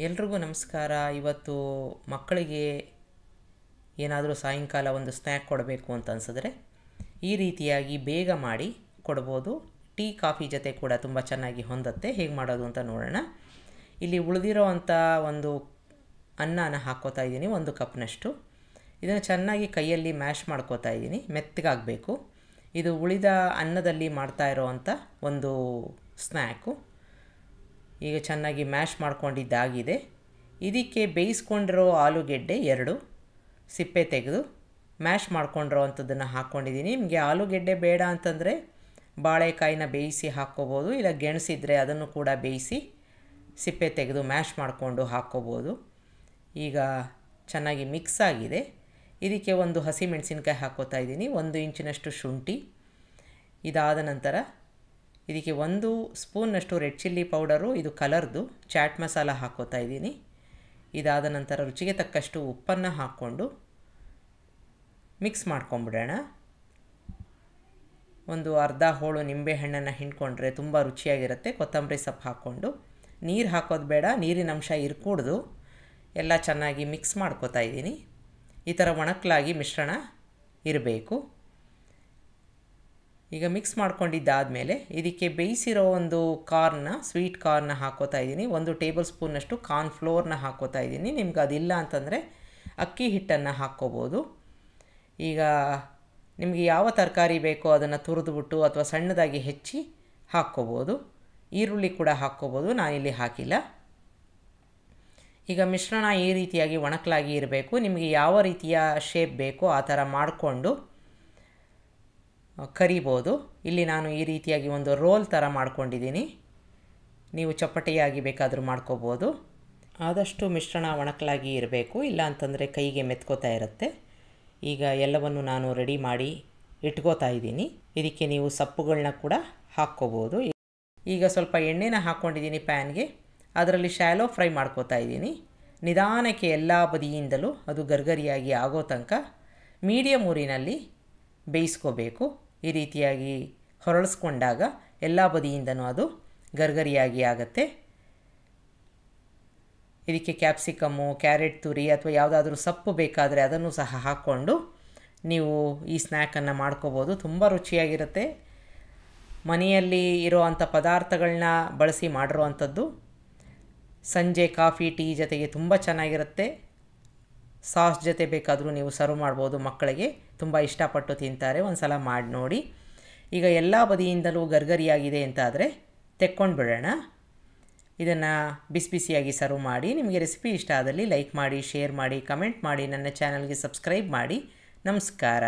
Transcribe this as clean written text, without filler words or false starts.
ಎಲ್ರಿಗೂ ನಮಸ್ಕಾರ. ಇವತ್ತು ಮಕ್ಕಳಿಗೆ ಏನಾದರೂ ಸಾಯಂಕಾಲ ಒಂದು ಸ್ನ್ಯಾಕ್ ಕೊಡಬೇಕು ಅಂತ ಅನಿಸಿದ್ರೆ ಈ ರೀತಿಯಾಗಿ ಬೇಗ ಮಾಡಿ ಕೊಡ್ಬೋದು. ಟೀ ಕಾಫಿ ಜೊತೆ ಕೂಡ ತುಂಬ ಚೆನ್ನಾಗಿ ಹೊಂದುತ್ತೆ. ಹೇಗೆ ಮಾಡೋದು ಅಂತ ನೋಡೋಣ. ಇಲ್ಲಿ ಉಳಿದಿರೋ ಅಂಥ ಒಂದು ಅನ್ನನ ಹಾಕ್ಕೋತಾ ಇದ್ದೀನಿ, 1 ಕಪ್ನಷ್ಟು. ಇದನ್ನು ಚೆನ್ನಾಗಿ ಕೈಯಲ್ಲಿ ಮ್ಯಾಶ್ ಮಾಡ್ಕೋತಾ ಇದ್ದೀನಿ, ಮೆತ್ತಗಾಗಬೇಕು. ಇದು ಉಳಿದ ಅನ್ನದಲ್ಲಿ ಮಾಡ್ತಾ ಇರೋ ಅಂಥ ಒಂದು ಸ್ನ್ಯಾಕು. ಈಗ ಚೆನ್ನಾಗಿ ಮ್ಯಾಶ್ ಮಾಡ್ಕೊಂಡಿದ್ದಾಗಿದೆ. ಇದಕ್ಕೆ ಬೇಯಿಸ್ಕೊಂಡಿರೋ ಆಲೂಗೆಡ್ಡೆ 2 ಸಿಪ್ಪೆ ತೆಗೆದು ಮ್ಯಾಶ್ ಮಾಡ್ಕೊಂಡಿರೋ ಅಂಥದ್ದನ್ನು ಹಾಕ್ಕೊಂಡಿದ್ದೀನಿ. ನಿಮಗೆ ಆಲೂಗೆಡ್ಡೆ ಬೇಡ ಅಂತಂದರೆ ಬಾಳೆಕಾಯಿನ ಬೇಯಿಸಿ ಹಾಕ್ಕೋಬೋದು, ಇಲ್ಲ ಗೆಣಸಿದ್ರೆ ಅದನ್ನು ಕೂಡ ಬೇಯಿಸಿ ಸಿಪ್ಪೆ ತೆಗೆದು ಮ್ಯಾಶ್ ಮಾಡಿಕೊಂಡು ಹಾಕ್ಕೋಬೋದು. ಈಗ ಚೆನ್ನಾಗಿ ಮಿಕ್ಸ್ ಆಗಿದೆ. ಇದಕ್ಕೆ 1 ಹಸಿಮೆಣಸಿನ್ಕಾಯಿ ಹಾಕ್ಕೋತಾ ಇದ್ದೀನಿ, 1 ಇಂಚಿನಷ್ಟು ಶುಂಠಿ. ಇದಾದ ನಂತರ ಇದಕ್ಕೆ 1 ಸ್ಪೂನ್ನಷ್ಟು ರೆಡ್ ಚಿಲ್ಲಿ ಪೌಡರು, ಇದು ಕಲರ್ದು ಚಾಟ್ ಮಸಾಲ ಹಾಕ್ಕೋತಾ ಇದ್ದೀನಿ. ಇದಾದ ನಂತರ ರುಚಿಗೆ ತಕ್ಕಷ್ಟು ಉಪ್ಪನ್ನು ಹಾಕ್ಕೊಂಡು ಮಿಕ್ಸ್ ಮಾಡ್ಕೊಂಬಿಡೋಣ. ಒಂದು ಅರ್ಧ ಹೋಳು ನಿಂಬೆಹಣ್ಣನ್ನು ಹಿಂಡ್ಕೊಂಡ್ರೆ ತುಂಬ ರುಚಿಯಾಗಿರುತ್ತೆ. ಕೊತ್ತಂಬರಿ ಸೊಪ್ಪು ಹಾಕ್ಕೊಂಡು, ನೀರು ಹಾಕೋದು ಬೇಡ, ನೀರಿನ ಅಂಶ ಇರ್ಕೂಡ್ದು. ಎಲ್ಲ ಚೆನ್ನಾಗಿ ಮಿಕ್ಸ್ ಮಾಡ್ಕೋತಾ ಇದ್ದೀನಿ. ಈ ಥರ ಒಣಕಲಾಗಿ ಮಿಶ್ರಣ ಇರಬೇಕು. ಈಗ ಮಿಕ್ಸ್ ಮಾಡ್ಕೊಂಡಿದ್ದಾದಮೇಲೆ ಇದಕ್ಕೆ ಬೇಯಿಸಿರೋ ಒಂದು ಸ್ವೀಟ್ ಕಾರ್ನ ಹಾಕ್ಕೋತಾ ಇದ್ದೀನಿ. 1 ಟೇಬಲ್ ಸ್ಪೂನ್ನಷ್ಟು ಕಾರ್ನ್ಫ್ಲೋರ್ನ ಹಾಕ್ಕೋತಾ ಇದ್ದೀನಿ. ನಿಮ್ಗೆ ಅದಿಲ್ಲ ಅಂತಂದರೆ ಅಕ್ಕಿ ಹಿಟ್ಟನ್ನು ಹಾಕ್ಕೋಬೋದು. ಈಗ ನಿಮಗೆ ಯಾವ ತರಕಾರಿ ಬೇಕೋ ಅದನ್ನು ತುರಿದ್ಬಿಟ್ಟು ಅಥವಾ ಸಣ್ಣದಾಗಿ ಹೆಚ್ಚಿ ಹಾಕ್ಕೋಬೋದು. ಈರುಳ್ಳಿ ಕೂಡ ಹಾಕ್ಕೋಬೋದು, ನಾನಿಲ್ಲಿ ಹಾಕಿಲ್ಲ. ಈಗ ಮಿಶ್ರಣ ಈ ರೀತಿಯಾಗಿ ಒಣಕಲಾಗಿ ಇರಬೇಕು. ನಿಮಗೆ ಯಾವ ರೀತಿಯ ಶೇಪ್ ಬೇಕೋ ಆ ಥರ ಮಾಡಿಕೊಂಡು ಕರಿಬೋದು. ಇಲ್ಲಿ ನಾನು ಈ ರೀತಿಯಾಗಿ ಒಂದು ರೋಲ್ ಥರ ಮಾಡ್ಕೊಂಡಿದ್ದೀನಿ. ನೀವು ಚಪ್ಪಟೆಯಾಗಿ ಬೇಕಾದರೂ ಮಾಡ್ಕೋಬೋದು. ಆದಷ್ಟು ಮಿಶ್ರಣ ಒಣಕಲಾಗಿ ಇರಬೇಕು, ಇಲ್ಲ ಅಂತಂದರೆ ಕೈಗೆ ಮೆತ್ಕೋತಾ ಇರುತ್ತೆ. ಈಗ ಎಲ್ಲವನ್ನು ನಾನು ರೆಡಿ ಮಾಡಿ ಇಟ್ಕೋತಾ ಇದ್ದೀನಿ. ಇದಕ್ಕೆ ನೀವು ಸೊಪ್ಪುಗಳನ್ನ ಕೂಡ ಹಾಕ್ಕೋಬೋದು. ಈಗ ಸ್ವಲ್ಪ ಎಣ್ಣೆನ ಹಾಕ್ಕೊಂಡಿದ್ದೀನಿ ಪ್ಯಾನ್ಗೆ. ಅದರಲ್ಲಿ ಶಾಲೋ ಫ್ರೈ ಮಾಡ್ಕೋತಾ ಇದ್ದೀನಿ. ನಿಧಾನಕ್ಕೆ ಎಲ್ಲ ಬದಿಯಿಂದಲೂ ಅದು ಗರ್ಗರಿಯಾಗಿ ಆಗೋ ತನಕ ಮೀಡಿಯಮ್ ಊರಿನಲ್ಲಿ ಬೇಯಿಸ್ಕೋಬೇಕು. ಈ ರೀತಿಯಾಗಿ ಹೊರಳಿಸ್ಕೊಂಡಾಗ ಎಲ್ಲ ಬದಿಯಿಂದನೂ ಅದು ಗರ್ಗರಿಯಾಗಿ ಆಗುತ್ತೆ. ಇದಕ್ಕೆ ಕ್ಯಾಪ್ಸಿಕಮ್ಮು, ಕ್ಯಾರೆಟ್ ತುರಿ ಅಥವಾ ಯಾವುದಾದ್ರೂ ಸೊಪ್ಪು ಬೇಕಾದರೆ ಅದನ್ನು ಸಹ ಹಾಕ್ಕೊಂಡು ನೀವು ಈ ಸ್ನ್ಯಾಕನ್ನು ಮಾಡ್ಕೋಬೋದು. ತುಂಬ ರುಚಿಯಾಗಿರುತ್ತೆ. ಮನೆಯಲ್ಲಿ ಇರೋವಂಥ ಪದಾರ್ಥಗಳನ್ನ ಬಳಸಿ ಮಾಡಿರೋ ಅಂಥದ್ದು. ಸಂಜೆ ಕಾಫಿ ಟೀ ಜೊತೆಗೆ ತುಂಬ ಚೆನ್ನಾಗಿರುತ್ತೆ. ಸಾಸ್ ಜೊತೆ ಬೇಕಾದರೂ ನೀವು ಸರ್ವ್ ಮಾಡ್ಬೋದು. ಮಕ್ಕಳಿಗೆ ತುಂಬ ಇಷ್ಟಪಟ್ಟು ತಿಂತಾರೆ. ಒಂದು ಸಲ ಮಾಡಿ ನೋಡಿ. ಈಗ ಎಲ್ಲ ಬದಿಯಿಂದಲೂ ಗರ್ಗರಿಯಾಗಿದೆ ಅಂತಾದರೆ ತೆಕ್ಕೊಂಡು ಬಿಡೋಣ. ಇದನ್ನು ಬಿಸಿ ಬಿಸಿಯಾಗಿ ಸರ್ವ್ ಮಾಡಿ. ನಿಮಗೆ ರೆಸಿಪಿ ಇಷ್ಟ ಆದಲ್ಲಿ ಲೈಕ್ ಮಾಡಿ, ಶೇರ್ ಮಾಡಿ, ಕಮೆಂಟ್ ಮಾಡಿ, ನನ್ನ ಚಾನಲ್ಗೆ ಸಬ್ಸ್ಕ್ರೈಬ್ ಮಾಡಿ. ನಮಸ್ಕಾರ.